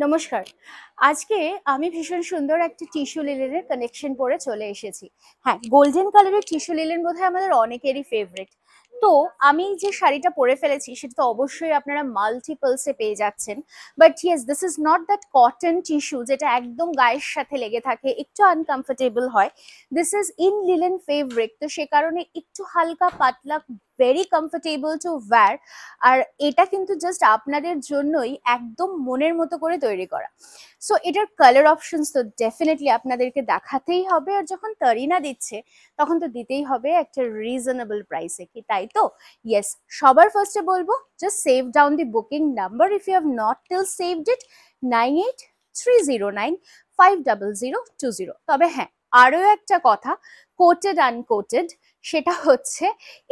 নমস্কার। আজকে আমি ভীষণ সুন্দর একটা টিস্যু লিলেনের কালেকশন পরে চলে এসেছি। হ্যাঁ, গোল্ডেন কালারের টিস্যু লিলেন বোধহয় আমাদের অনেকেরই ফেভারিট। তো আমি যে শাড়িটা পরে ফেলেছি সেটা তো অবশ্যই আপনারা মাল্টিপলসে পেয়ে যাচ্ছেন। But yes, this is not that cotton tissue যেটা একদম গায়ের সাথে লেগে থাকে, একটু আনকমফোর্টেবল হয়। This is in linen fabric, তো সে কারণে একটু হালকা পাতলা, ভেরি কমফোর্টেবল টু ওয়্যার। আর এটা কিন্তু জাস্ট আপনাদের জন্যই একদম মনের মতো করে তৈরি করা। সো এটার কালার অপশনস তো ডেফিনেটলি আপনাদেরকে দেখাতেই হবে, আর যখন তারিনা দিচ্ছে তখন তো দিতেই হবে একটা রিজনেবল প্রাইসে, কি তাই তো? ইয়েস, সবার ফার্স্টে বলবো just save down the booking number if you have not till saved it, 9830950020। তবে হ্যাঁ, আরো একটা কথা, কোটেড আনকোটেড, সেটা হচ্ছে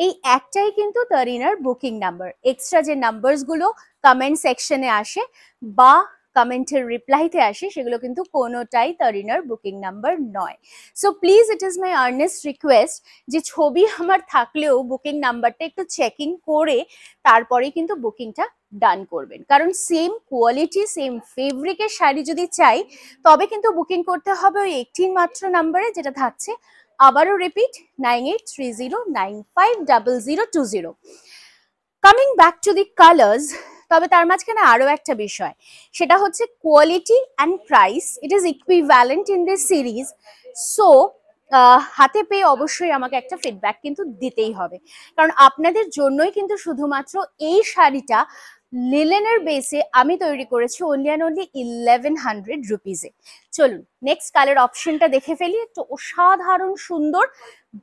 এই একটাই কিন্তু তারিনার বুকিং নাম্বার। এক্সট্রা যে নাম্বারসগুলো কমেন্ট সেকশনে আসে বা কমেন্টের রিপ্লাইতে আসে সেগুলো কিন্তু কোনোটাই তারিনার বুকিং নাম্বার নয়। So please, it is my Ernst request যে ছবি আমার থাকলেও বুকিং নাম্বারটা একটু চেকিং করে তারপরে কিন্তু বুকিংটা ডান করবেন, কারণ সেম কোয়ালিটি সেম ফেব্রিকের শাড়ি যদি চাই তবে কিন্তু বুকিং করতে হবে ওই একটি মাত্র নাম্বারে যেটা থাকছে। আবারও repeat, 9830950020। Coming back to the colours, তবে তার মাঝখানে আরো একটা বিষয়, সেটা হচ্ছে quality and price, it is equivalent in this series. So হাতে পেয়ে অবশ্যই আমাকে একটা ফিডব্যাক কিন্তু দিতেই হবে, কারণ আপনাদের জন্যই কিন্তু শুধুমাত্র এই শাড়িটা লিলেনের বেসে আমি তৈরি করেছি অনলি অ্যান্ড অনলি 1100 রুপিজে। চলুন নেক্সট কালার অপশনটা দেখে ফেলি। একটু অসাধারণ সুন্দর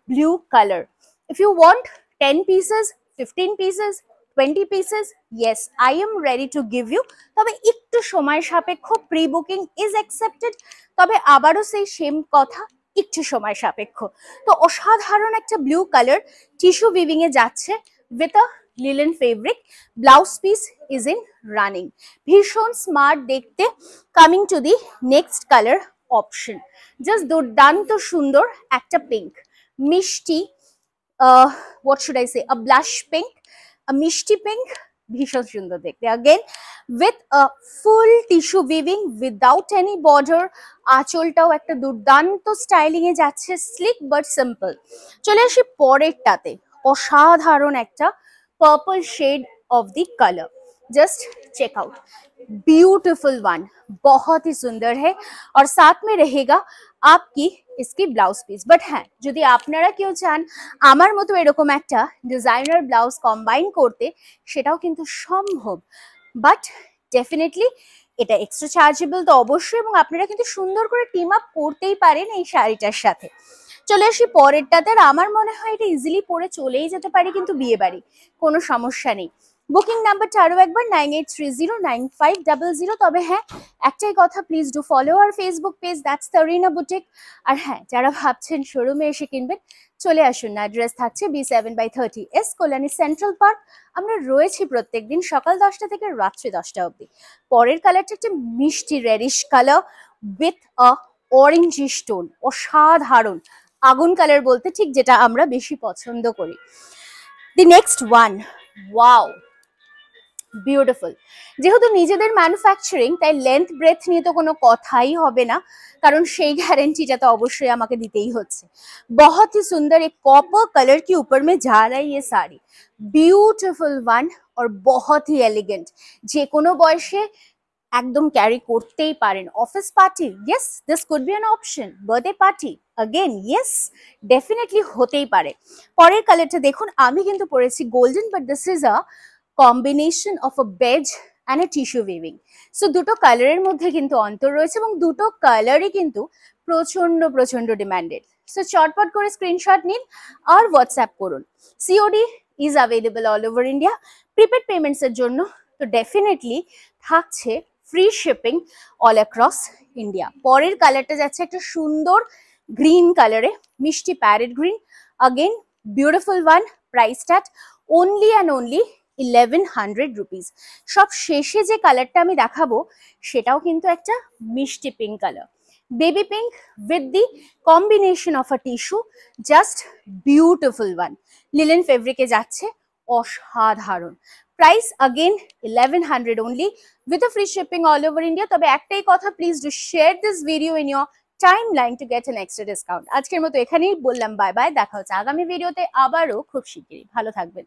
blue colour. If you want 10 pieces, 15 pieces, 20 pieces, yes I am ready to give you. তবে একটু সময় সাপেক্ষ, প্রি বুকিং ইজ অ্যাকসেপ্টেড। তবে আবারও সেই সেম কথা, একটু সময় সাপেক্ষ। তো অসাধারণ একটা ব্লু কালার টিস্যু উইভিং এ যাচ্ছে with a linen fabric. Blouse piece is in running, ভীষণ স্মার্ট দেখতে। Coming to the next colour option, just দুর্দান্ত সুন্দর একটা পিঙ্ক, মিষ্টি, what should I say, a blush pink, a mishti pink, ভীষণ সুন্দর দেখতে। again with a full tissue weaving without any border, আঁচলটাও একটা দুর্দান্ত স্টাইলিং এ যাচ্ছে, স্লিক বাট সিম্পল। চলে আসি পরেরটাতে, অসাধারণ একটা purple shade of the colour, just check out, beautiful one, बहुत ही सुंदर है। और साथ में रहेगा आपकी इसकी ब्लाउज পিস। বাট হ্যাঁ, যদি আপনারা কেউ চান আমার মতো এরকম একটা ডিজাইনার ব্লাউজ কম্বাইন করতে, সেটাও কিন্তু সম্ভব। বাট ডেফিনেটলি এটা এক্সট্রা চার্জেবল তো অবশ্যই, এবং আপনারা কিন্তু সুন্দর করে টিম আপ করতেই পারেন এই শাড়িটার সাথে। চলে আসি পরেরটাতে, আর আমার মনে হয় এটা ইজিলি পরে চলেই যেতে পারে কিন্তু বিয়ে বাড়ি, কোনো সমস্যা নেই। বুকিং নাম্বারটা আরো একবার 98309500। তবে হ্যাঁ, একটাই কথা, please do follow our Facebook page, that's Tarina boutique. আর হ্যাঁ, যারা ভাবছেন শোরুমে এসে কিনবেন, চলে আসুন। অ্যাড্রেস থাকছে B7/30S, কল্যাণী সেন্ট্রাল পার্ক। আমরা রয়েছি প্রত্যেকদিন সকাল 10টা থেকে রাত্রি 10টা অবধি। পরের কালারটা একটা মিষ্টি radish colour with a orangish tone, অসাধারণ আগুন কালার বলতে ঠিক যেটা আমরা বেশি পছন্দ করি। The next one, wow, beautiful. যেহেতু নিজেদের ম্যানুফ্যাকচারিং, তাই লেন্থ ব্রেথ নিয়ে তো কোনো কথাই হবে না, কারণ সেই গ্যারেंटी तो অবশ্যই আমাকে দিতেই হচ্ছে। बहुत ही सुंदर एक कॉपर कलर के ऊपर में जा रहा है ये साड़ी, ब्यूटिफुल वन और बहुत ही एलिगेंट। যে কোনো বয়সে একদম ক্যারি করতেই পারেন। Office party, yes this could be an option. Birthday party, again yes definitely হতেই পারে। পরের কালারটা দেখুন, আমি কিন্তু পরেছি golden, but this is a combination of a beige and a tissue weaving. So দুটো কালারের মধ্যে কিন্তু অন্তর রয়েছে, এবং দুটো কালারই কিন্তু প্রচন্ড প্রচন্ড ডিমান্ডেড। সো চটপট করে স্ক্রিনশট নিন আর হোয়াটসঅ্যাপ করুন। COD is available all over India. Prepaid payments এর জন্য তো ডেফিনেটলি থাকছে free shipping all across India. পরের কালারটা যাচ্ছে একটা সুন্দর গ্রিন কালারে, মিষ্টি parrot green. Again beautiful one, price start only and only 1100 rupees. সব শেষে যে কালারটা আমি দেখাবো সেটাও কিন্তু একটা মিষ্টি pink colour, baby pink with the combination of a tissue, just beautiful one. Linen ফেব্রিকে যাচ্ছে, অসাধারণ। Price again 1100 only with a free shipping all over India. তবে একটাই কথা, please do share this video in your timeline to get an extra discount. আজকের মতো এখানেই বললাম বাই বাই, দেখা হচ্ছে আগামী ভিডিওতে আবারও খুব শিগগিরই। ভালো থাকবেন।